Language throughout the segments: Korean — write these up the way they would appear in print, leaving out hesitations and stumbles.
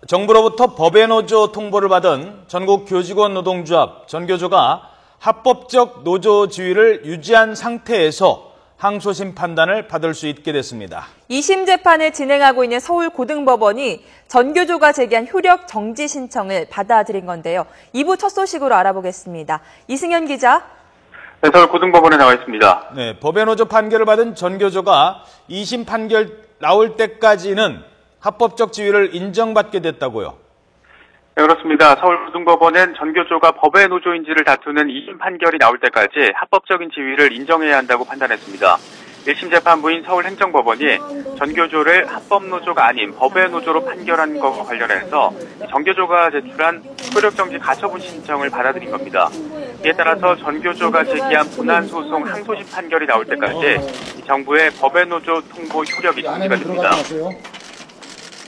정부로부터 법의 노조 통보를 받은 전국 교직원 노동조합 전교조가 합법적 노조 지위를 유지한 상태에서 항소심 판단을 받을 수 있게 됐습니다. 2심 재판을 진행하고 있는 서울고등법원이 전교조가 제기한 효력 정지 신청을 받아들인 건데요. 2부 첫 소식으로 알아보겠습니다. 이승현 기자. 네, 서울고등법원에 나와 있습니다. 네, 법의 노조 판결을 받은 전교조가 2심 판결 나올 때까지는 합법적 지위를 인정받게 됐다고요? 네, 그렇습니다. 서울고등법원은 전교조가 법의 노조인지를 다투는 2심 판결이 나올 때까지 합법적인 지위를 인정해야 한다고 판단했습니다. 1심 재판부인 서울행정법원이 전교조를 합법노조가 아닌 법의 노조로 판결한 것과 관련해서 전교조가 제출한 효력정지 가처분 신청을 받아들인 겁니다. 이에 따라서 전교조가 제기한 분한소송 항소심 판결이 나올 때까지 정부의 법의 노조 통보 효력이 정지가 됩니다.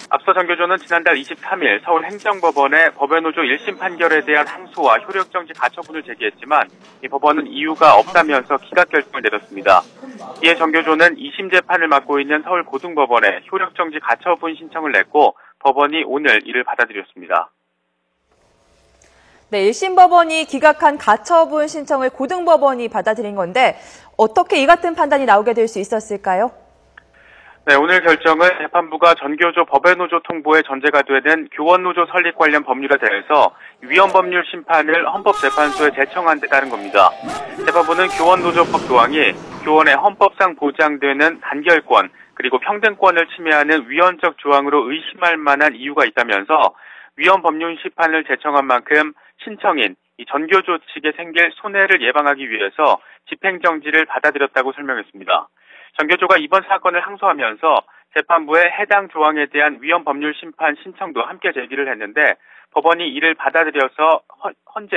앞서 전교조는 지난달 23일 서울행정법원에 법의 노조 1심 판결에 대한 항소와 효력정지 가처분을 제기했지만 이 법원은 이유가 없다면서 기각 결정을 내렸습니다. 이에 전교조는 2심 재판을 맡고 있는 서울고등법원에 효력정지 가처분 신청을 냈고 법원이 오늘 이를 받아들였습니다. 네, 1심 법원이 기각한 가처분 신청을 고등법원이 받아들인 건데 어떻게 이 같은 판단이 나오게 될 수 있었을까요? 네, 오늘 결정은 재판부가 전교조 법의 노조 통보의 전제가 되는 교원노조 설립 관련 법률에 대해서 위헌법률 심판을 헌법재판소에 제청한 데 따른 겁니다. 재판부는 교원노조법 조항이 교원의 헌법상 보장되는 단결권 그리고 평등권을 침해하는 위헌적 조항으로 의심할 만한 이유가 있다면서 위헌법률 심판을 제청한 만큼 신청인 이 전교조 측에 생길 손해를 예방하기 위해서 집행정지를 받아들였다고 설명했습니다. 전교조가 이번 사건을 항소하면서 재판부에 해당 조항에 대한 위헌법률 심판 신청도 함께 제기를 했는데 법원이 이를 받아들여서 헌재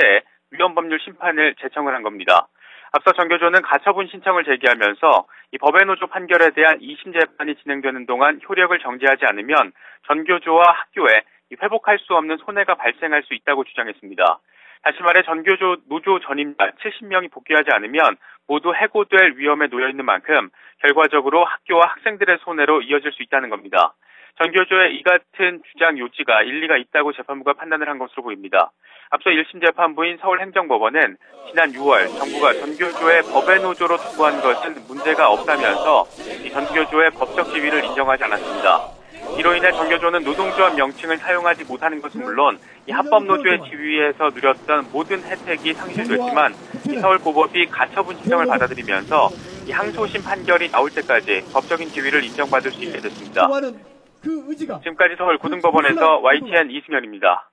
위헌법률 심판을 제청을 한 겁니다. 앞서 전교조는 가처분 신청을 제기하면서 이 법의 노조 판결에 대한 2심 재판이 진행되는 동안 효력을 정지하지 않으면 전교조와 학교에 회복할 수 없는 손해가 발생할 수 있다고 주장했습니다. 다시 말해 전교조 노조 전임자 70명이 복귀하지 않으면 모두 해고될 위험에 놓여 있는 만큼 결과적으로 학교와 학생들의 손해로 이어질 수 있다는 겁니다. 전교조의 이 같은 주장 요지가 일리가 있다고 재판부가 판단을 한 것으로 보입니다. 앞서 1심 재판부인 서울행정법원은 지난 6월 정부가 전교조의 법의 노조로 통보한 것은 문제가 없다면서 이 전교조의 법적 지위를 인정하지 않았습니다. 이로 인해 전교조는 노동조합 명칭을 사용하지 못하는 것은 물론 이 합법노조의 지위에서 누렸던 모든 혜택이 상실됐지만 이 서울고법이 가처분 신청을 받아들이면서 이 항소심 판결이 나올 때까지 법적인 지위를 인정받을 수 있게 됐습니다. 지금까지 서울고등법원에서 YTN 이승현입니다.